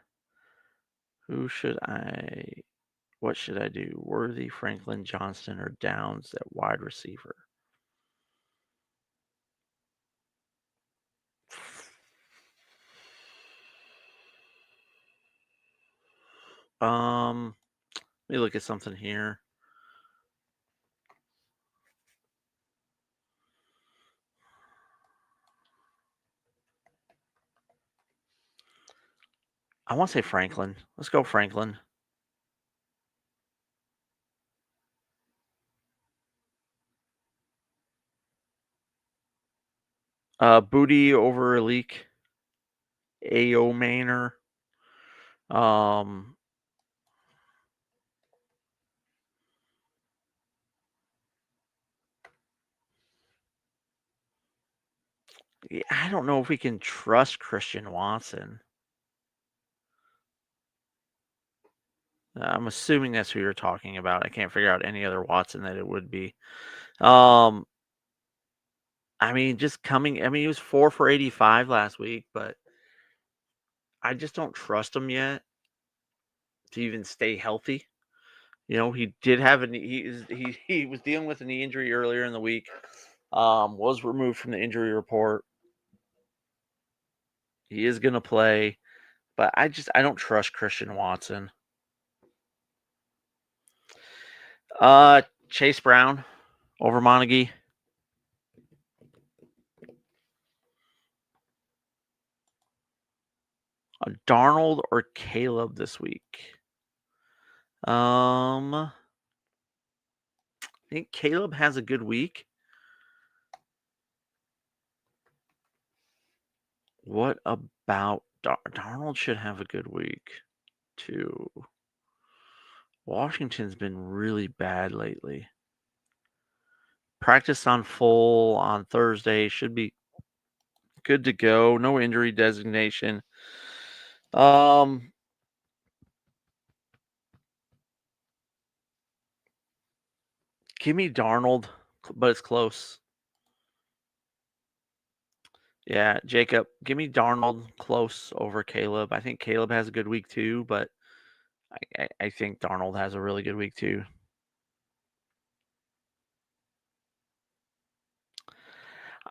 What should I do? Worthy, Franklin, Johnston, or Downs at wide receiver? Let me look at something here. I want to say Franklin. Let's go Franklin. Booty over Leak. A.O. Manor. Um, I don't know if we can trust Christian Watson. I'm assuming that's who you're talking about. I can't figure out any other Watson that it would be. I mean, he was 4 for 85 last week, but I just don't trust him yet to even stay healthy. He did have he was dealing with a knee injury earlier in the week. Was removed from the injury report. He is going to play, but I don't trust Christian Watson. Chase Brown over Montague. Darnold or Caleb this week. I think Caleb has a good week. What about Darnold? Should have a good week too. Washington's been really bad lately. Practice on full on Thursday. Should be good to go. No injury designation. Give me Darnold, but it's close. Yeah, Jacob, give me Darnold close over Caleb. I think Caleb has a good week too, but I think Darnold has a really good week too.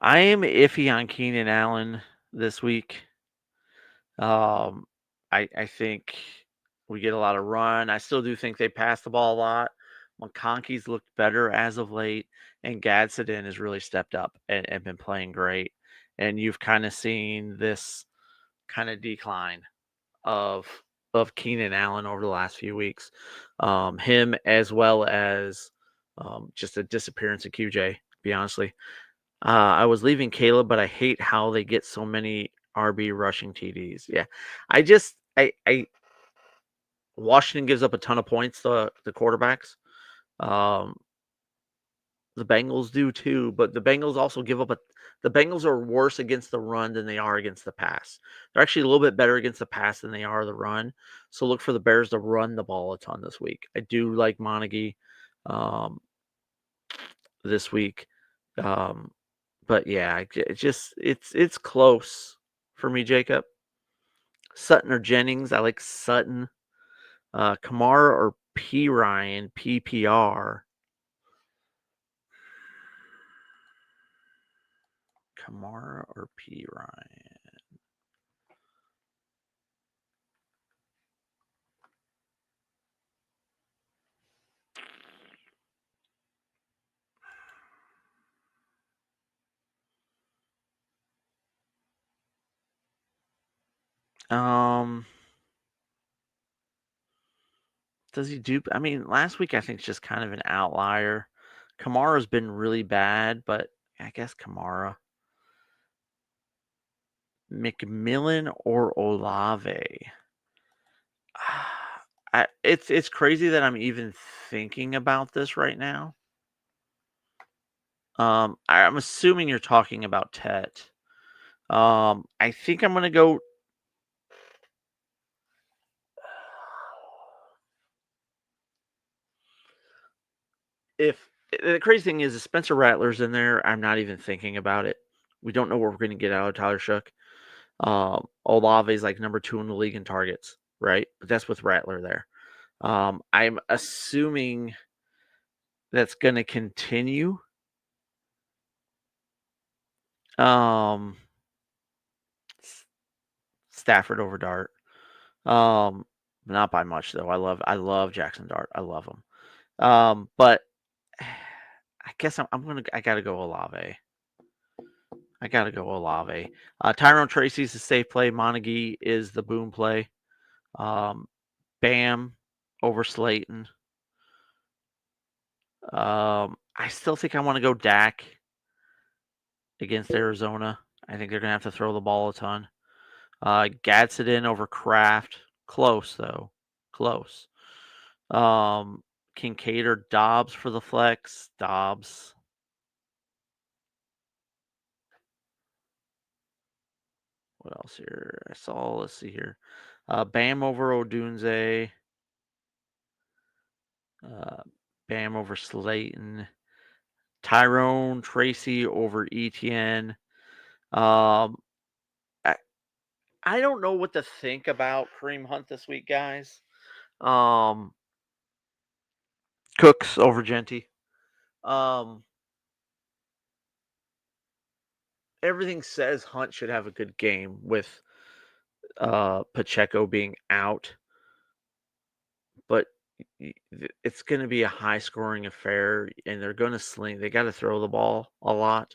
I am iffy on Keenan Allen this week. I think we get a lot of run. I still do think they pass the ball a lot. McConkey's looked better as of late, and Gadsden has really stepped up and been playing great. And you've kind of seen this kind of decline of Keenan Allen over the last few weeks. Him as well as just a disappearance of QJ, to be honestly. I was leaving Caleb, but I hate how they get so many RB rushing TDs. Yeah. I Washington gives up a ton of points, the quarterbacks. Um, the Bengals do too, but the Bengals also the Bengals are worse against the run than they are against the pass. They're actually a little bit better against the pass than they are the run. So look for the Bears to run the ball a ton this week. I do like Montague this week. But yeah, it's close for me, Jacob. Sutton or Jennings. I like Sutton. Kamara or P Ryan, PPR. Kamara or P Ryan. Um, does he do? I mean, last week I think it's just kind of an outlier. Kamara's been really bad, but I guess Kamara, McMillan or Olave. It's crazy that I'm even thinking about this right now. I'm assuming you're talking about Tet. I think I'm gonna go. If the crazy thing is, if Spencer Rattler's in there, I'm not even thinking about it. We don't know what we're going to get out of Tyler Shook. Olave's like number 2 in the league in targets, right? But that's with Rattler there. I'm assuming that's going to continue. Um, Stafford over Dart. Not by much though. I love Jackson Dart. I love him. But I guess I gotta go Olave. I gotta go Olave. Tyrone Tracy's the safe play. Montague is the boom play. Um, Bam over Slayton. I still think I want to go Dak against Arizona. I think they're gonna have to throw the ball a ton. Gadsden over Kraft. Close though. Close. Um, Kincaid or Dobbs for the flex. Dobbs. What else here? I saw. Let's see here. Bam over Odunze. Uh, Bam over Slayton. Tyrone Tracy over Etienne. Um, I, I don't know what to think about Kareem Hunt this week, guys. Um, Cooks over Genty. Um, Everything says Hunt should have a good game with Pacheco being out, but it's going to be a high scoring affair, and they're going to sling. They got to throw the ball a lot.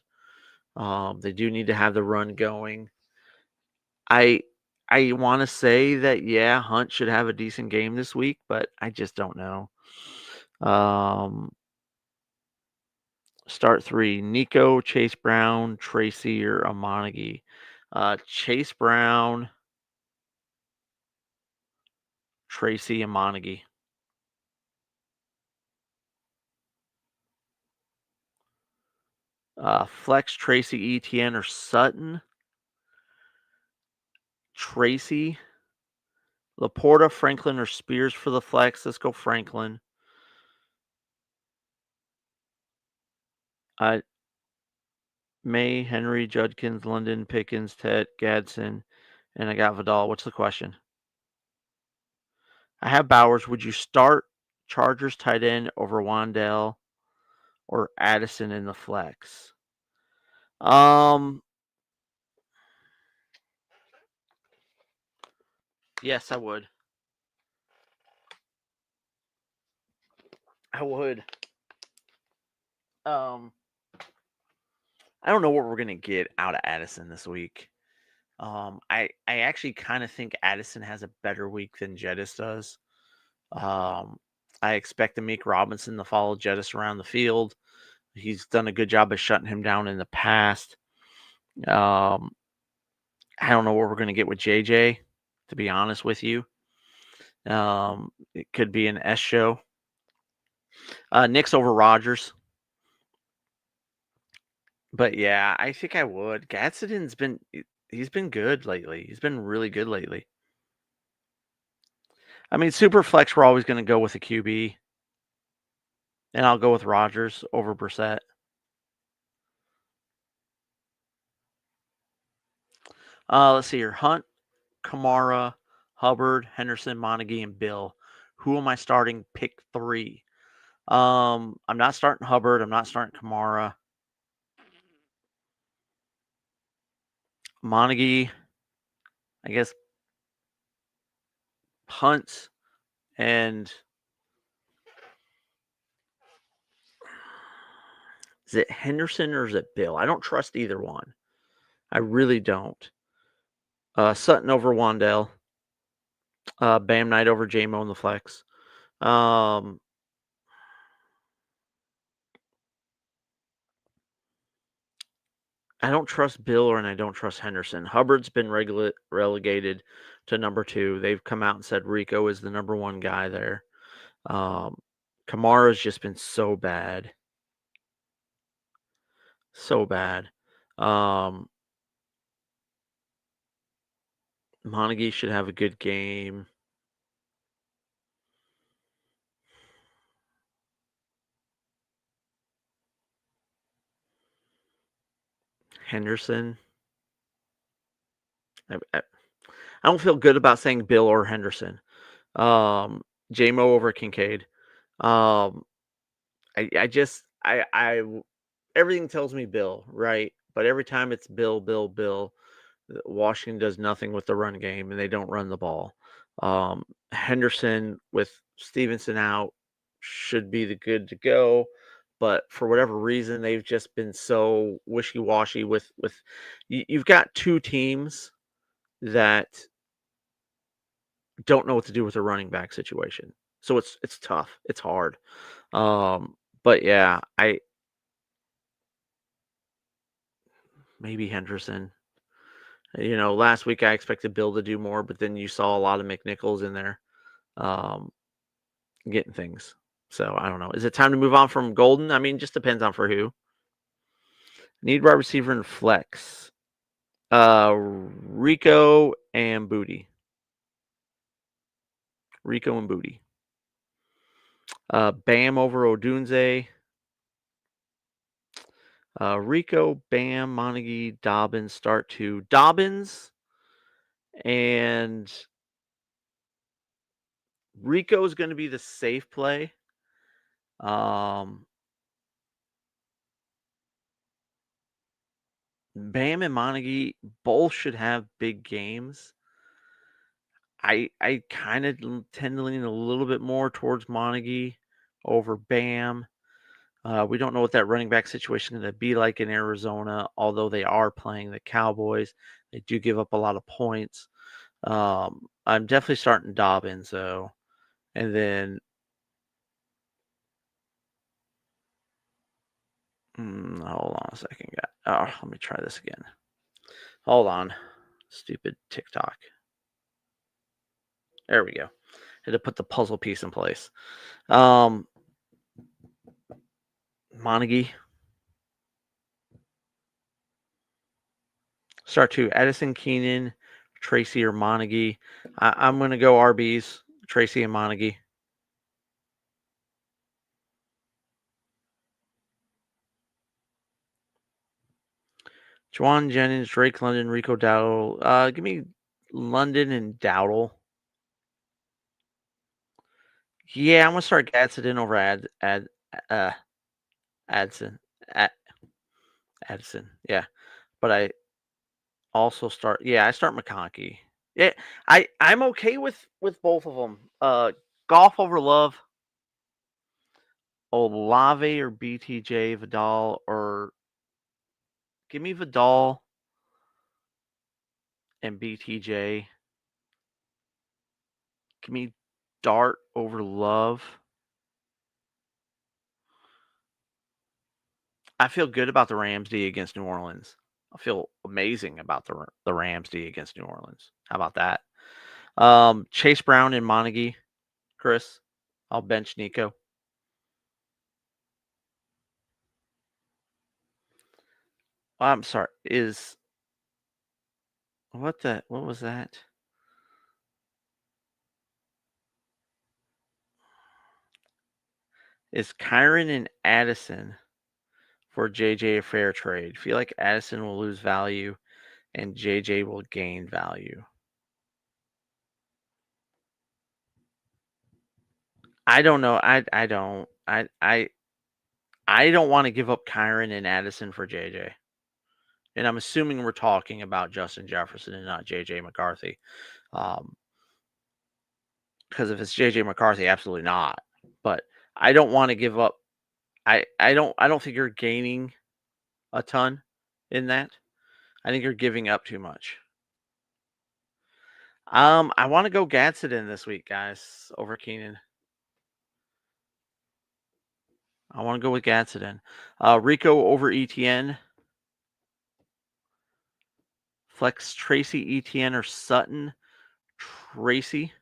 They do need to have the run going. I I want to say that yeah, Hunt should have a decent game this week, but I just don't know. Um, Start 3: Nico, Chase Brown, Tracy, or Amonigi. Chase Brown, Tracy, Amonigi. Flex Tracy, Etienne, or Sutton. Tracy, Laporta, Franklin, or Spears for the flex. Let's go Franklin. Uh, May, Henry, Judkins, London, Pickens, Ted, Gadsden, and I got Vidal. What's the question? I have Bowers. Would you start Chargers tight end over Wandale or Addison in the flex? Um, yes, I would. I would. Um, I don't know what we're gonna get out of Addison this week. I actually kind of think Addison has a better week than Jettis does. Um, I expect Amik Robinson to follow Jettis around the field. He's done a good job of shutting him down in the past. Um, I don't know what we're going to get with JJ, to be honest with you. It could be an S show. Nick's over Rogers. But yeah, I think I would. He's been good lately. He's been really good lately. I mean, super flex, we're always going to go with a QB. And I'll go with Rogers over Brissett. Let's see here. Hunt, Kamara, Hubbard, Henderson, Montague, and Bill. Who am I starting? Pick 3. I'm not starting Hubbard. I'm not starting Kamara. Montague, I guess Hunt and is it Henderson or is it Bill? I don't trust either one. I really don't. Sutton over Wandale. Bam Knight over J-Mo in the flex. Um, I don't trust Bill and I don't trust Henderson. Hubbard's been relegated to number 2. They've come out and said Rico is the number 1 guy there. Kamara's just been so bad. So bad. Montague should have a good game. Henderson. I don't feel good about saying Bill or Henderson. J-Mo over Kincaid. Um, I everything tells me Bill, right? But every time it's Bill, Bill, Bill, Washington does nothing with the run game and they don't run the ball. Henderson with Stevenson out should be the good to go, but for whatever reason they've just been so wishy-washy with you've got 2 teams that don't know what to do with the running back situation. So it's tough. It's hard. But yeah, I maybe Henderson. Last week I expected Bill to do more, but then you saw a lot of McNichols in there, um, getting things. So I don't know. Is it time to move on from Golden? I mean, just depends on for who. Need wide receiver and flex. Rico and Booty. Rico and Booty. Bam over Odunze. Rico, Bam, Montague, Dobbins start 2. Dobbins and Rico is going to be the safe play. Bam and Montague both should have big games. I kind of tend to lean a little bit more towards Montague over Bam. We don't know what that running back situation is going to be like in Arizona, although they are playing the Cowboys. They do give up a lot of points. I'm definitely starting Dobbins, though. And then, hold on a second, guys. Oh, let me try this again. Hold on. Stupid TikTok. There we go. Had to put the puzzle piece in place. Montague. Start 2. Edison, Keenan, Tracy, or Montague. I'm going to go RBs, Tracy and Montague. Juwan Jennings, Drake London, Rico Dowdle. Give me London and Dowdle. Yeah, I'm going to start Gadsden over Adson. Addison. Yeah. But I also start I start McConkey. Yeah, I'm okay with both of them. Golf over Love, Olave or BTJ, Vidal, or give me Vidal and BTJ. Give me Dart over Love. I feel good about the Rams D against New Orleans. I feel amazing about the Rams D against New Orleans. How about that? Chase Brown and Montague, Chris. I'll bench Nico. I'm sorry. What was that? Is Kyron and Addison for JJ a fair trade? Feel like Addison will lose value and JJ will gain value. I don't know. I don't. I don't want to give up Kyron and Addison for JJ. And I'm assuming we're talking about Justin Jefferson and not JJ McCarthy. Because if it's JJ McCarthy, absolutely not. But I don't want to give up. I don't think you're gaining a ton in that. I think you're giving up too much. I want to go Gadsden this week, guys, over Keenan. I want to go with Gadsden. Rico over ETN. Flex Tracy, ETN, or Sutton. Tracy.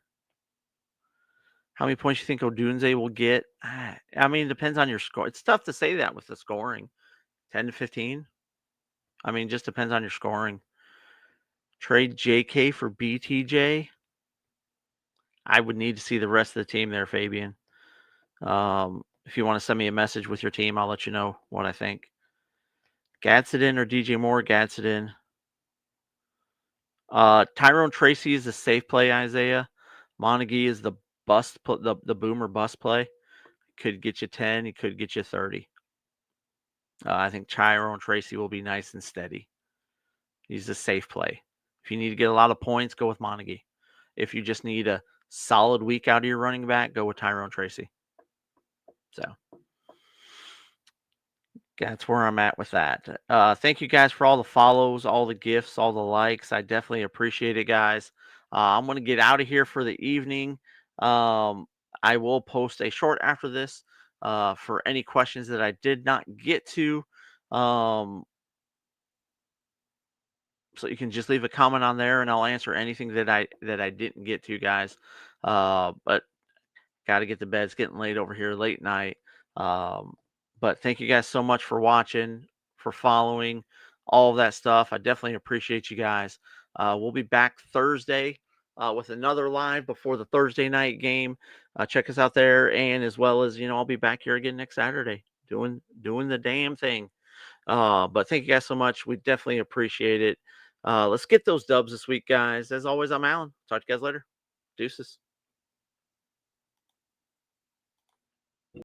How many points you think Odunze will get? I mean, it depends on your score. It's tough to say that with the scoring. 10 to 15. I mean, just depends on your scoring. Trade JK for BTJ. I would need to see the rest of the team there, Fabian. If you want to send me a message with your team, I'll let you know what I think. Gadsden or DJ Moore? Gadsden. Tyrone Tracy is the safe play, Isaiah. Montague is the bust, the boomer bust play. Could get you 10. He could get you 30. I think Tyrone Tracy will be nice and steady. He's a safe play. If you need to get a lot of points, go with Montague. If you just need a solid week out of your running back, go with Tyrone Tracy. So that's where I'm at with that. Thank you guys for all the follows, all the gifts, all the likes. I definitely appreciate it, guys. I'm going to get out of here for the evening. I will post a short after this for any questions that I did not get to. So you can just leave a comment on there and I'll answer anything that I didn't get to, guys. But got to get to bed. It's getting late over here, late night. But thank you guys so much for watching, for following, all of that stuff. I definitely appreciate you guys. We'll be back Thursday with another live before the Thursday night game. Check us out there, and as well as I'll be back here again next Saturday doing the damn thing. But thank you guys so much. We definitely appreciate it. Let's get those dubs this week, guys. As always, I'm Alan. Talk to you guys later. Deuces.